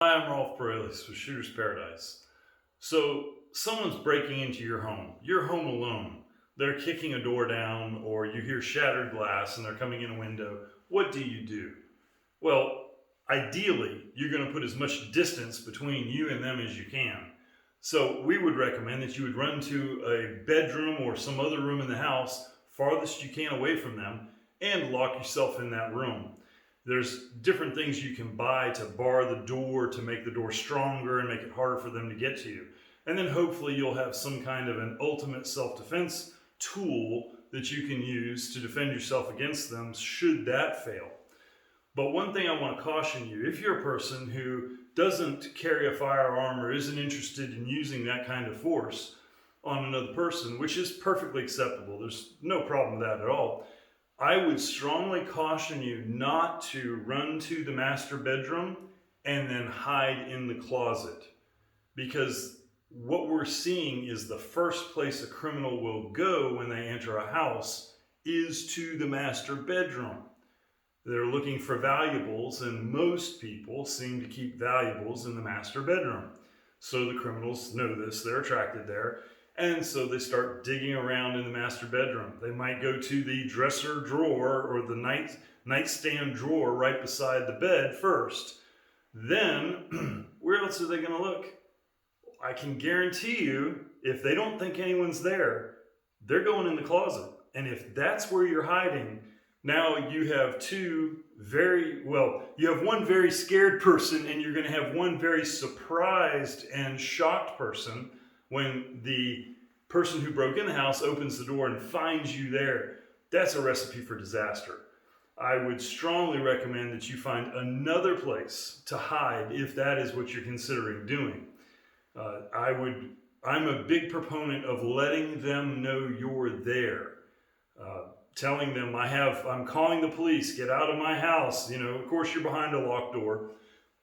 Hi, I'm Rolf Bareilles with Shooter's Paradise. So, someone's breaking into your home. You're home alone. They're kicking a door down, or you hear shattered glass and they're coming in a window. What do? Well, ideally, you're going to put as much distance between you and them as you can. So, we would recommend that you would run to a bedroom or some other room in the house, farthest you can away from them, and lock yourself in that room. There's different things you can buy to bar the door, to make the door stronger and make it harder for them to get to you. And then hopefully you'll have some kind of an ultimate self-defense tool that you can use to defend yourself against them should that fail. But one thing I want to caution you, if you're a person who doesn't carry a firearm or isn't interested in using that kind of force on another person, which is perfectly acceptable, there's no problem with that at all, I would strongly caution you not to run to the master bedroom and then hide in the closet. Because what we're seeing is the first place a criminal will go when they enter a house is to the master bedroom. They're looking for valuables, and most people seem to keep valuables in the master bedroom. So the criminals know this, they're attracted there. And so they start digging around in the master bedroom. They might go to the dresser drawer or the nightstand drawer right beside the bed first. Then, where else are they going to look? I can guarantee you, if they don't think anyone's there, they're going in the closet. And if that's where you're hiding, now you have you have one very scared person, and you're going to have one very surprised and shocked person when the person who broke in the house opens the door and finds you there. That's a recipe for disaster. I would strongly recommend that you find another place to hide if that is what you're considering doing. I'm a big proponent of letting them know you're there. Telling them, I'm calling the police, get out of my house. Of course you're behind a locked door.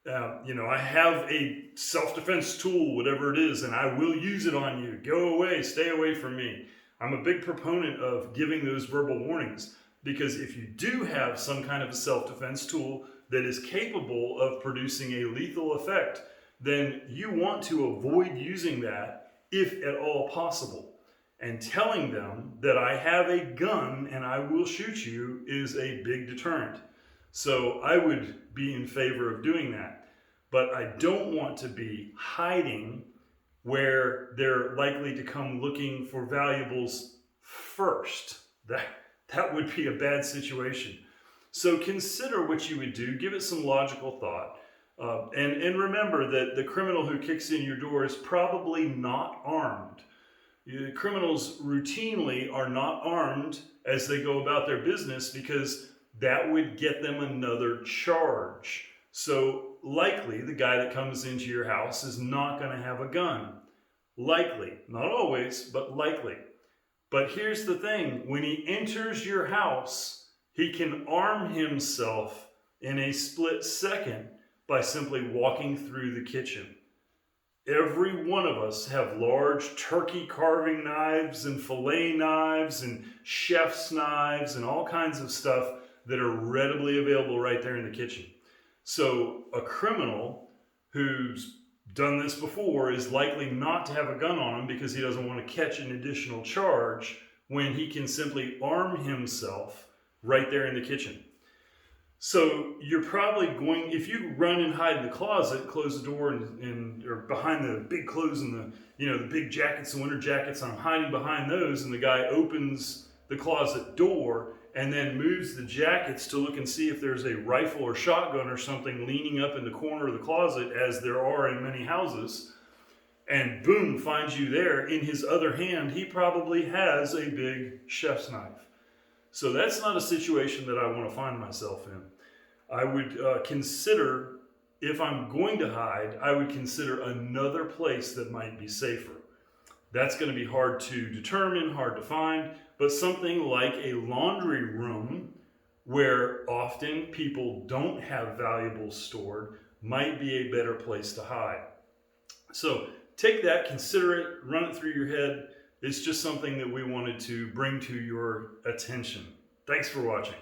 I have a self-defense tool, whatever it is, and I will use it on you. Go away, stay away from me. I'm a big proponent of giving those verbal warnings, because if you do have some kind of a self-defense tool that is capable of producing a lethal effect, then you want to avoid using that if at all possible. And telling them that I have a gun and I will shoot you is a big deterrent. So I would be in favor of doing that. But I don't want to be hiding where they're likely to come looking for valuables first. That would be a bad situation. So consider what you would do. Give it some logical thought. And remember that the criminal who kicks in your door is probably not armed. Criminals routinely are not armed as they go about their business, because that would get them another charge. So likely the guy that comes into your house is not going to have a gun. Likely. Not always, but likely. But here's the thing. When he enters your house, he can arm himself in a split second by simply walking through the kitchen. Every one of us have large turkey carving knives and fillet knives and chef's knives and all kinds of stuff that are readily available right there in the kitchen. So a criminal who's done this before is likely not to have a gun on him, because he doesn't want to catch an additional charge when he can simply arm himself right there in the kitchen. So you're probably if you run and hide in the closet, close the door or behind the big clothes and the big jackets, the winter jackets, I'm hiding behind those, and the guy opens the closet door and then moves the jackets to look and see if there's a rifle or shotgun or something leaning up in the corner of the closet, as there are in many houses, and boom, finds you there. In his other hand, he probably has a big chef's knife. So that's not a situation that I want to find myself in. I would consider, if I'm going to hide, I would consider another place that might be safer. That's going to be hard to determine, hard to find, but something like a laundry room, where often people don't have valuables stored, might be a better place to hide. So take that, consider it, run it through your head. It's just something that we wanted to bring to your attention. Thanks for watching.